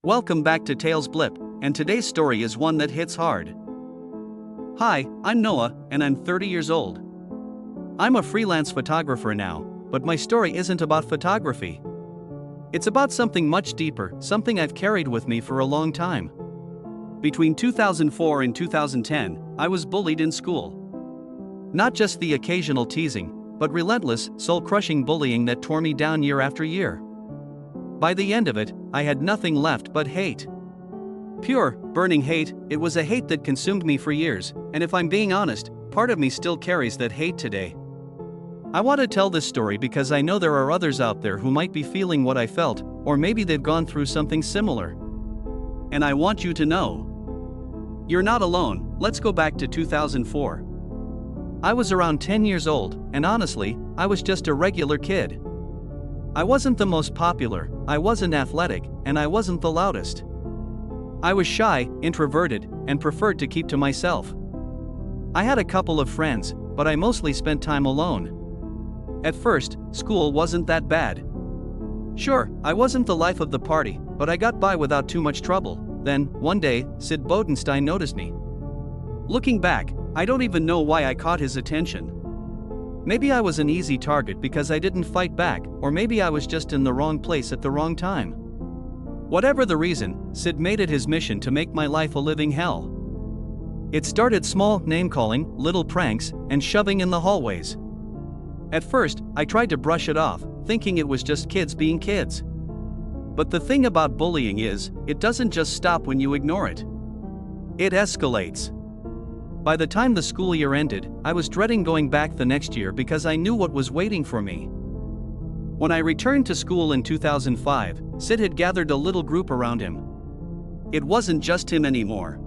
Welcome back to TalesBlip, and today's story is one that hits hard. Hi, I'm Noah, and I'm 30 years old. I'm a freelance photographer now, but my story isn't about photography. It's about something much deeper, something I've carried with me for a long time. Between 2004 and 2010, I was bullied in school. Not just the occasional teasing, but relentless, soul-crushing bullying that tore me down year after year. By the end of it, I had nothing left but hate. Pure, burning hate. It was a hate that consumed me for years, and if I'm being honest, part of me still carries that hate today. I want to tell this story because I know there are others out there who might be feeling what I felt, or maybe they've gone through something similar. And I want you to know, you're not alone. Let's go back to 2004. I was around 10 years old, and honestly, I was just a regular kid. I wasn't the most popular, I wasn't athletic, and I wasn't the loudest. I was shy, introverted, and preferred to keep to myself. I had a couple of friends, but I mostly spent time alone. At first, school wasn't that bad. Sure, I wasn't the life of the party, but I got by without too much trouble. Then, one day, Sid Bodenstein noticed me. Looking back, I don't even know why I caught his attention. Maybe I was an easy target because I didn't fight back, or maybe I was just in the wrong place at the wrong time. Whatever the reason, Sid made it his mission to make my life a living hell. It started small, name-calling, little pranks, and shoving in the hallways. At first, I tried to brush it off, thinking it was just kids being kids. But the thing about bullying is, it doesn't just stop when you ignore it. It escalates. By the time the school year ended, I was dreading going back the next year because I knew what was waiting for me. When I returned to school in 2005, Sid had gathered a little group around him. It wasn't just him anymore.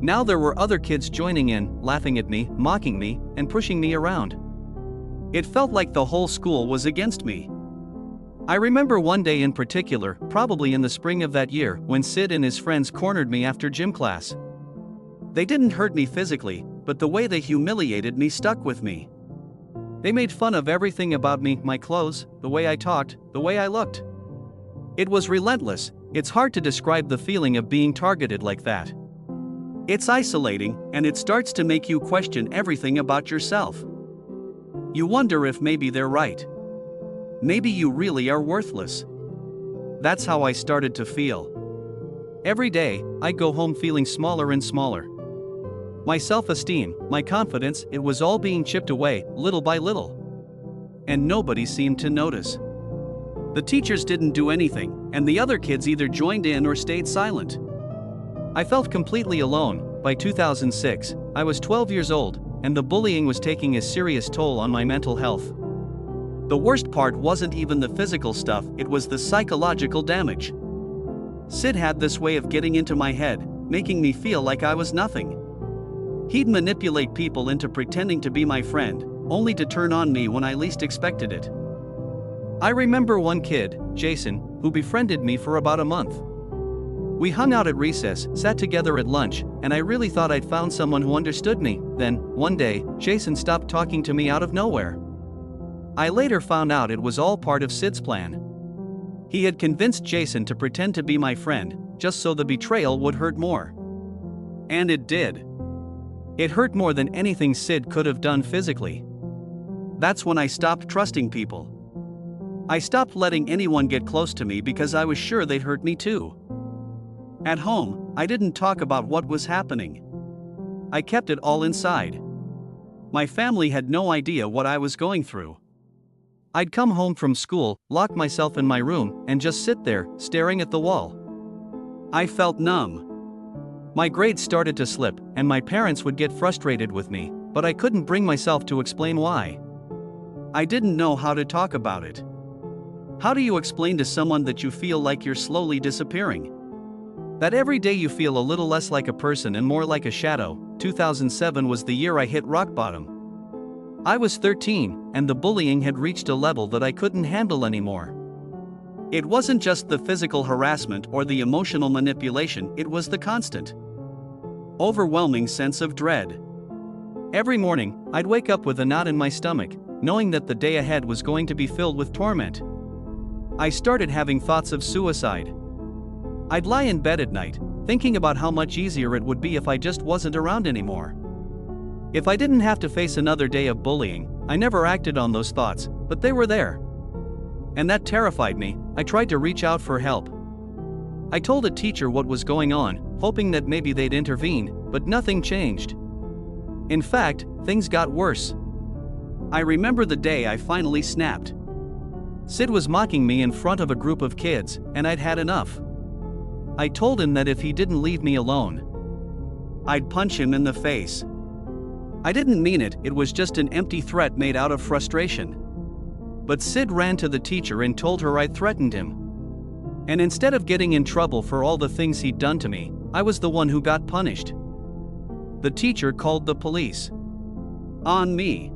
Now there were other kids joining in, laughing at me, mocking me, and pushing me around. It felt like the whole school was against me. I remember one day in particular, probably in the spring of that year, when Sid and his friends cornered me after gym class. They didn't hurt me physically, but the way they humiliated me stuck with me. They made fun of everything about me, my clothes, the way I talked, the way I looked. It was relentless. It's hard to describe the feeling of being targeted like that. It's isolating, and it starts to make you question everything about yourself. You wonder if maybe they're right. Maybe you really are worthless. That's how I started to feel. Every day, I'd go home feeling smaller and smaller. My self-esteem, my confidence, it was all being chipped away, little by little. And nobody seemed to notice. The teachers didn't do anything, and the other kids either joined in or stayed silent. I felt completely alone. By 2006, I was 12 years old, and the bullying was taking a serious toll on my mental health. The worst part wasn't even the physical stuff, it was the psychological damage. Sid had this way of getting into my head, making me feel like I was nothing. He'd manipulate people into pretending to be my friend, only to turn on me when I least expected it. I remember one kid, Jason, who befriended me for about a month. We hung out at recess, sat together at lunch, and I really thought I'd found someone who understood me. Then, one day, Jason stopped talking to me out of nowhere. I later found out it was all part of Sid's plan. He had convinced Jason to pretend to be my friend, just so the betrayal would hurt more. And it did. It hurt more than anything Sid could have done physically. That's when I stopped trusting people. I stopped letting anyone get close to me because I was sure they'd hurt me too. At home, I didn't talk about what was happening. I kept it all inside. My family had no idea what I was going through. I'd come home from school, lock myself in my room, and just sit there, staring at the wall. I felt numb. My grades started to slip, and my parents would get frustrated with me, but I couldn't bring myself to explain why. I didn't know how to talk about it. How do you explain to someone that you feel like you're slowly disappearing? That every day you feel a little less like a person and more like a shadow? 2007 was the year I hit rock bottom. I was 13, and the bullying had reached a level that I couldn't handle anymore. It wasn't just the physical harassment or the emotional manipulation, it was the constant, overwhelming sense of dread. Every morning, I'd wake up with a knot in my stomach, knowing that the day ahead was going to be filled with torment. I started having thoughts of suicide. I'd lie in bed at night, thinking about how much easier it would be if I just wasn't around anymore. If I didn't have to face another day of bullying, I never acted on those thoughts, but they were there. And that terrified me. I tried to reach out for help. I told a teacher what was going on, hoping that maybe they'd intervene, but nothing changed. In fact, things got worse. I remember the day I finally snapped. Sid was mocking me in front of a group of kids, and I'd had enough. I told him that if he didn't leave me alone, I'd punch him in the face. I didn't mean it, it was just an empty threat made out of frustration. But Sid ran to the teacher and told her I'd threatened him. And instead of getting in trouble for all the things he'd done to me, I was the one who got punished. The teacher called the police. On me.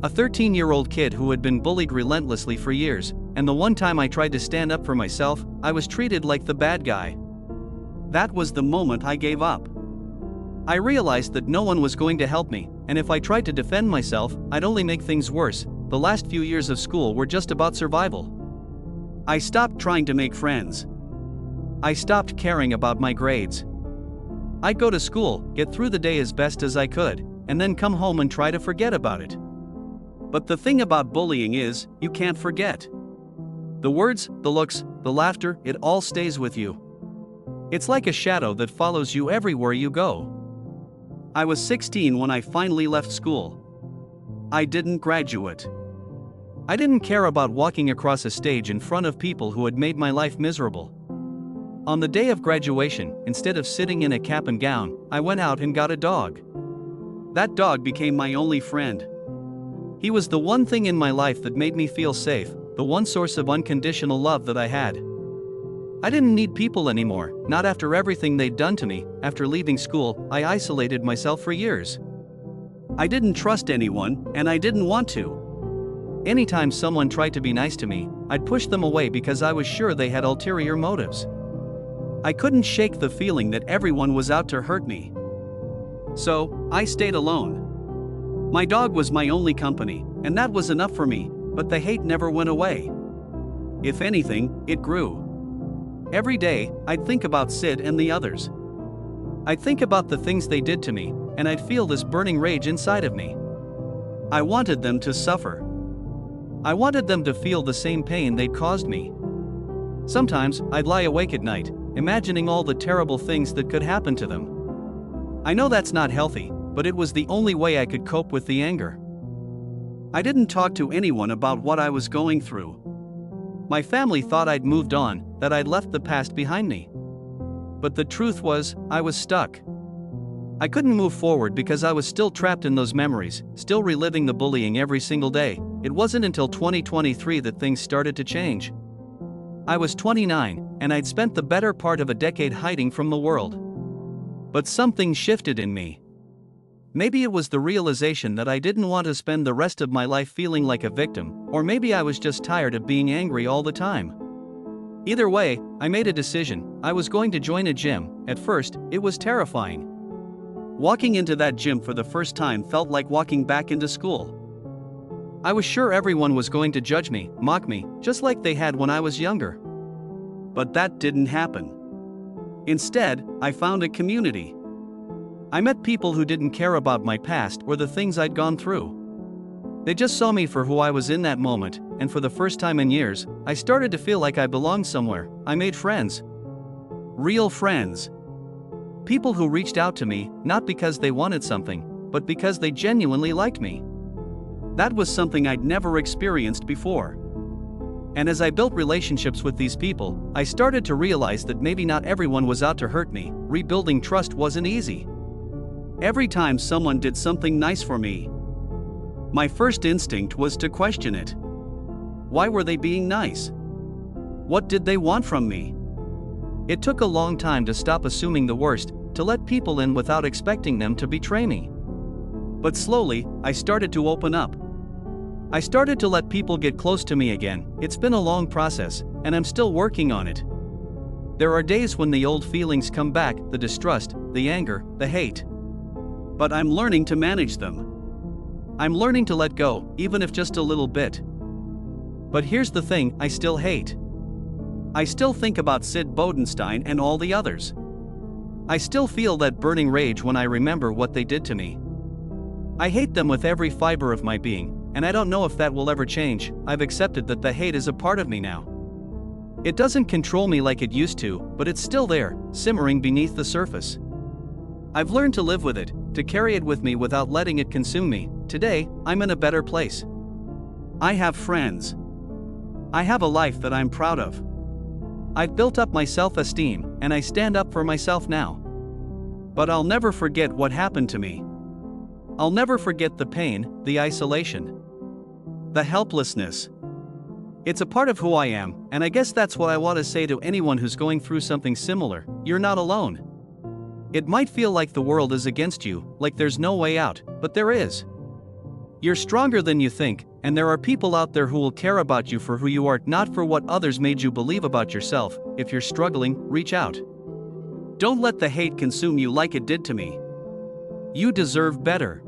A 13-year-old kid who had been bullied relentlessly for years, and the one time I tried to stand up for myself, I was treated like the bad guy. That was the moment I gave up. I realized that no one was going to help me, and if I tried to defend myself, I'd only make things worse. The last few years of school were just about survival. I stopped trying to make friends. I stopped caring about my grades. I'd go to school, get through the day as best as I could, and then come home and try to forget about it. But the thing about bullying is, you can't forget. The words, the looks, the laughter, it all stays with you. It's like a shadow that follows you everywhere you go. I was 16 when I finally left school. I didn't graduate. I didn't care about walking across a stage in front of people who had made my life miserable. On the day of graduation, instead of sitting in a cap and gown, I went out and got a dog. That dog became my only friend. He was the one thing in my life that made me feel safe, the one source of unconditional love that I had. I didn't need people anymore, not after everything they'd done to me. After leaving school, I isolated myself for years. I didn't trust anyone, and I didn't want to. Anytime someone tried to be nice to me, I'd push them away because I was sure they had ulterior motives. I couldn't shake the feeling that everyone was out to hurt me. So, I stayed alone. My dog was my only company, and that was enough for me, but the hate never went away. If anything, it grew. Every day, I'd think about Sid and the others. I'd think about the things they did to me, and I'd feel this burning rage inside of me. I wanted them to suffer. I wanted them to feel the same pain they'd caused me. Sometimes, I'd lie awake at night, imagining all the terrible things that could happen to them. I know that's not healthy, but it was the only way I could cope with the anger. I didn't talk to anyone about what I was going through. My family thought I'd moved on, that I'd left the past behind me. But the truth was, I was stuck. I couldn't move forward because I was still trapped in those memories, still reliving the bullying every single day. It wasn't until 2023 that things started to change. I was 29, and I'd spent the better part of a decade hiding from the world. But something shifted in me. Maybe it was the realization that I didn't want to spend the rest of my life feeling like a victim, or maybe I was just tired of being angry all the time. Either way, I made a decision. I was going to join a gym. At first, it was terrifying. Walking into that gym for the first time felt like walking back into school. I was sure everyone was going to judge me, mock me, just like they had when I was younger. But that didn't happen. Instead, I found a community. I met people who didn't care about my past or the things I'd gone through. They just saw me for who I was in that moment, and for the first time in years, I started to feel like I belonged somewhere. I made friends. Real friends. People who reached out to me, not because they wanted something, but because they genuinely liked me. That was something I'd never experienced before. And as I built relationships with these people, I started to realize that maybe not everyone was out to hurt me. Rebuilding trust wasn't easy. Every time someone did something nice for me, my first instinct was to question it. Why were they being nice? What did they want from me? It took a long time to stop assuming the worst, to let people in without expecting them to betray me. But slowly, I started to open up. I started to let people get close to me again. It's been a long process, and I'm still working on it. There are days when the old feelings come back, the distrust, the anger, the hate. But I'm learning to manage them. I'm learning to let go, even if just a little bit. But here's the thing, I still hate. I still think about Sid Bodenstein and all the others. I still feel that burning rage when I remember what they did to me. I hate them with every fiber of my being, and I don't know if that will ever change. I've accepted that the hate is a part of me now. It doesn't control me like it used to, but it's still there, simmering beneath the surface. I've learned to live with it, to carry it with me without letting it consume me. Today, I'm in a better place. I have friends. I have a life that I'm proud of. I've built up my self-esteem, and I stand up for myself now. But I'll never forget what happened to me. I'll never forget the pain, the isolation, the helplessness. It's a part of who I am, and I guess that's what I want to say to anyone who's going through something similar. You're not alone. It might feel like the world is against you, like there's no way out, but there is. You're stronger than you think, and there are people out there who will care about you for who you are, not for what others made you believe about yourself. If you're struggling, reach out. Don't let the hate consume you like it did to me. You deserve better.